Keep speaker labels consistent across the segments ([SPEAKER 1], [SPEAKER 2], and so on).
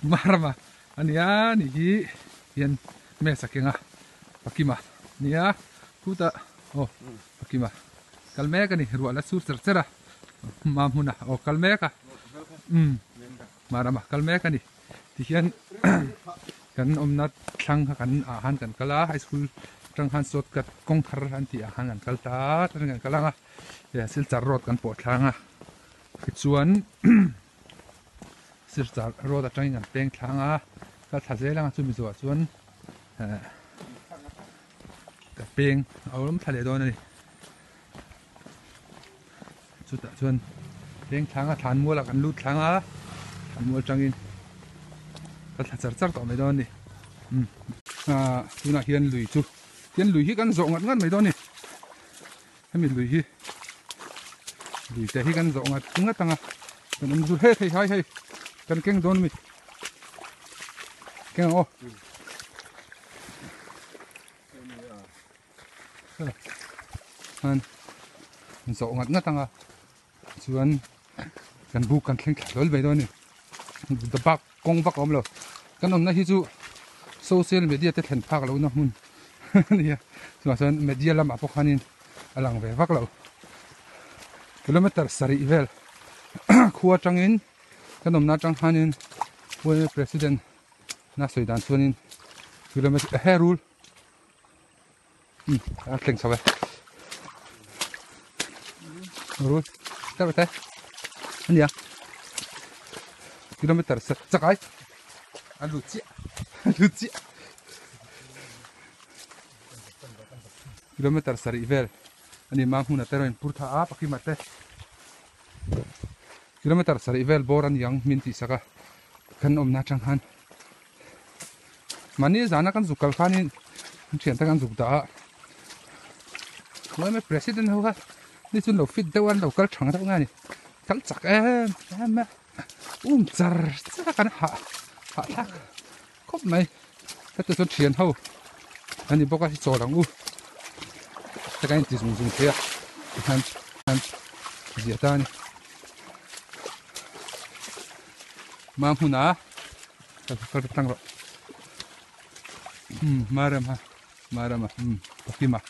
[SPEAKER 1] marama ania ni hi hian me sakenga pakima nia puta oh pakima kalmeka ni ruala sur tercera mamuna oh kalmeka marama kalmeka ni ti hian kan omnat thlang kan ahan kan kala high school tang han sot kat kong thar han ti ahan kan kalta tan kan kalanga ya silchar road kan po thlanga chuan silchar road atang kan peng thlanga ka thazelanga chumi zo chuan ka peng awlum thale don ani chuta chuan peng thlanga than muala kan lut thlanga than mual tangin ka thachar to mai don ni tuna hian lui chu hian lui hi kan zo ngat ngat mai don ni hemi lui hi te hi kan zo ngat ngatanga kan um zur he hai kan keng don mi keng o han zo ngat ngatanga chuan kan bu kan thleng thlol mai don ni da bak kong bak om lo kan om na hi chu social media te thlen phak lo na hun nia chuan media lam apo khanin alang ve vak lo kilometer sari vel khuwa tangin kan om na tang hanin we president na soidan chuanin kilometer a herul a thleng sawe rul ta bata ania kilometer sakai aluci kilometer sari vel ani ma huna teroin purtha a pakimate kilometer sari vel boran yang min ti saka kan omna changhan mani zana kan zukal khanin thian ta kan zukda moi me president ho ha ni chun lo fit dewan lo kal thang ta ngani kal chak ma char kan ha thak khop mai ta tu thian ho ani boka si cholang u ta kan ti zum thia han dia ta ni ma huna ta kal tang ro marama pakima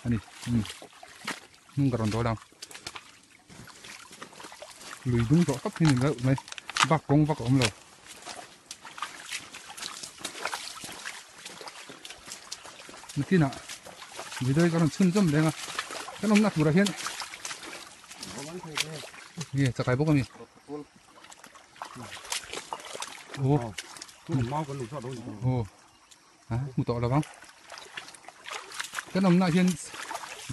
[SPEAKER 1] ani nung garon do dang lui dung to kap hin ga mai bak kong bak om lo nikina video garon chun jom lenga kanom na pura hian ye chakai bo kami mu to la bang kanom na hian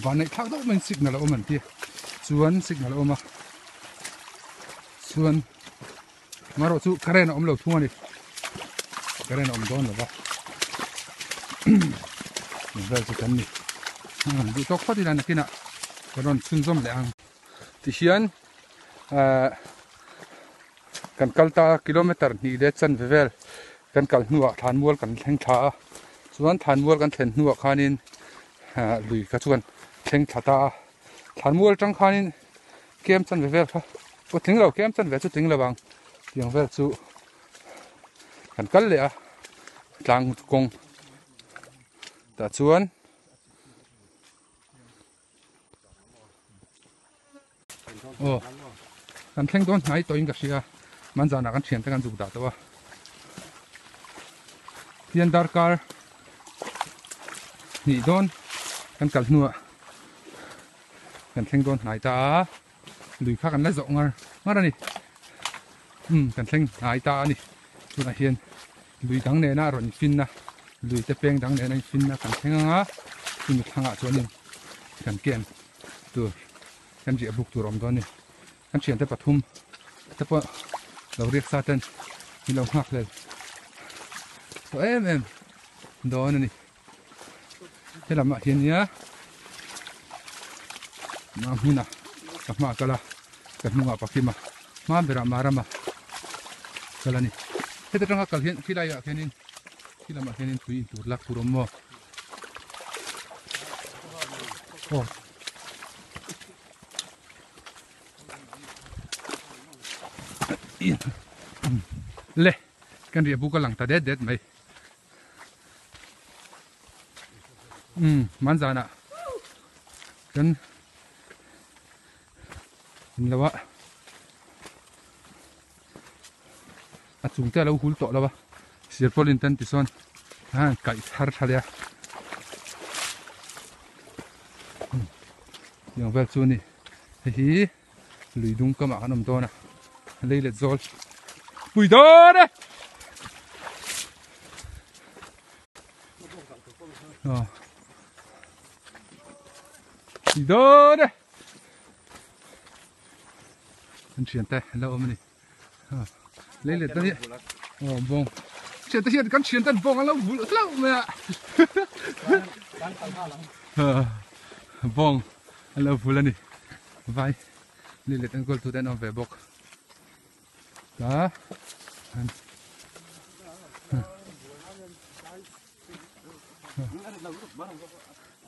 [SPEAKER 1] van nei thak do men signal o man ti chuan signal o ma chuan maro chu karen om lo thunga ni karen om don lo ba vel chu kan ni du tok phati la nakina karon chun jom le ang ti hian kan kalta kilometer ni le chan vevel kan kal hnuwa than mual kan thleng tha chuan than mual kan thlen hnuwa khanin lui ka chuan thleng thata than mual tang khanin kem chan vevel kha o thing lo kem chan ve chu ting lawang tiang vel chu kan kal le a tlang kong ta chuan kan thleng don ngai toin ka sia man jana kan thian ta kan juk da to wa hian darkar ni don kan kal hnuwa kan thleng don ngai ta lui kha kan la zo ngar ani kan thleng ngai ta ani tuna hian lui dang ne na ron fin na lui te peng dang ne na fin na kan thlenga tumi thanga chuanin kan ken tur kan ri abuk tur om don ni kan thian te pathum te po lo riak sa ten ni lo ngak le to em don ani helama hian ya ma huna ma kala kan hunga pakima ma bera marama kala ni heta tanga kal hian khilaya khenin khilama khenin thui tur lak turom mo le กันเรียบุกกำลังตาเด็ดไหมมันจะน่ะกันแล้ววะอาจุงเตะเราหุ่นโตแล้ววะเสียพอลินตันติซอนไก่ทาร์ทะเลอย่างแบบนี้นี่เฮ้ยลุยดุงก็มาขนมตัวนะเลยเล็ดโซลปุยโดนปุยโดนมันเฉียนแต่แล้วมันนี่เลยเล็ดตัวนี้บงเฉียนแต่เฉียนกันเฉียนแต่บงแล้วบุลแล้วเนี่ยบงแล้วบุลนี่ไปเลยเล็ดอันกอลตัวเด่นเอาไปบก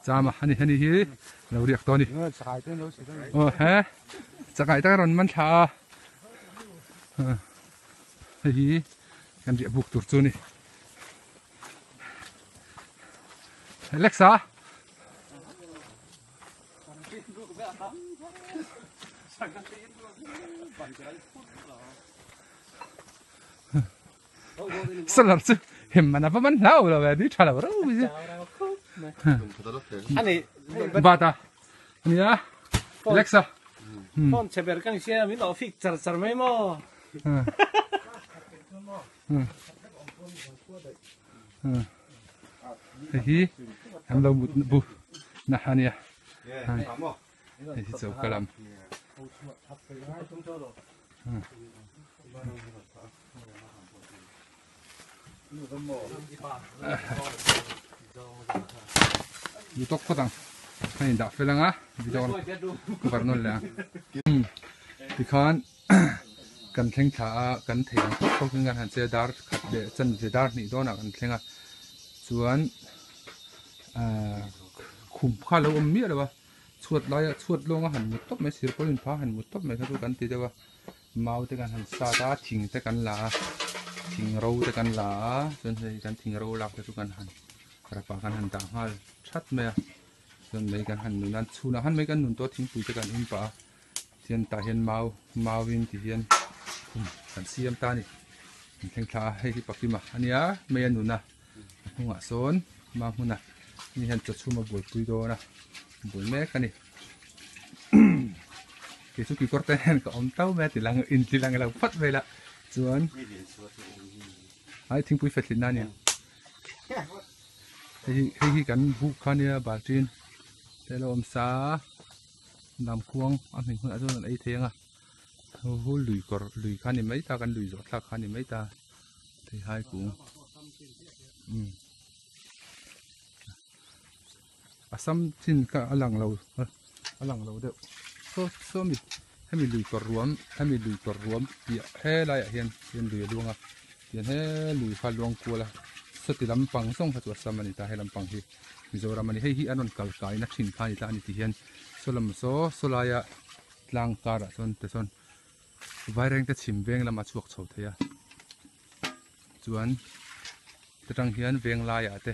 [SPEAKER 1] จ้ามาฮันนี่ฮีเราเรียกตัวนี้โอ้เฮ้จะไก่ตั้งรอนมันชาฮีกันเรียกบุกตัวนี้เล็กซ่าสลัดซึเห็นมันapaมันเล่าแล้วแบบนี้ชาลาบรู้มั้ยอันนี้บาตาอันนี้อะเล็กซ่า
[SPEAKER 2] ตอนเชเบอร์กันเชียร์มิโนฟิกจัดไม่หมดเฮ้ยทำเราบุนะฮะเนี่ยเฮ้ยเจ้ากลัมอยู่ตกก็ตังให้ดับไฟลังอ่ะวิจารณ์ก็แบบนั้นแหละที่ข้านกันเทงช้ากันเถียงก็คือการหันเจดาร์ขัดเดจันเจดาร์นี่โดนอ่ะกันเทงอ่ะส่วนขุมข้าเราอมเมียเลยวะชวดลอยชวดลงหันมุดตบไม่เสียพลินพ้าหันมุดตบไม่เขาดูกันตีเดียวว่าเมาแต่กันหันซาดาทิ้งแต่กันลาทิ้งเราแต่กันลาจนในการทิ้งเราหลักแต่ทุกกันหันกระปากันหันต่างหันชัดไหมจนในการหันหนุนนั้นชูนะหันไม่กันหนุนตัวทิ้งปุ๋ยแต่กันอินป่าเทียนตาเห็นเมาวินที่เห็นกันเสียมตานี่แข่งขาให้ที่ปักที่มาอันนี้ไม่ยันหนุนนะหัวโซนมาหุ่นนะนี่เห็นจะชูมาบวชปุ๋ยโดนะบวชแม่กันนี่กี่สุกี้ก็แต่เห็นก็อมเต้าแม่ติลังอินติลังเราพัดไปละส่วนไอ้ทิ้งปุ๋ยเฟตินนั่นเนี่ยให้กันบุกข้าเนี่ยบาดจีนแต่เราอมซาดำควงอันนี้คนอาจจะไอ้เทียงอ่ะโอ้โหลุยข้านี่ไม่ตากันลุยจอดทักข้านี่ไม่ตาที่ให้กูอาซัมจินก็อลังเราเด้อโซมีให้มีลุยกรวมเดี๋ยวให้ไรเห็นลุยดวงอ่ะเห็นให้ลุยพาดวงกูละสติลำปังส่งขจวดสามันิตาให้ลำปังที่มิโซรามันให้อันนั้นกัลกายนักชินข้านิตาอันนี้ที่เห็นโซลัมโซลายะลังการะส่วนแต่ส่วนไว้แรงแต่ชิมเวงละมาชวกเฉาเทียส่วนแต่ทางเห็นเวงลายะเต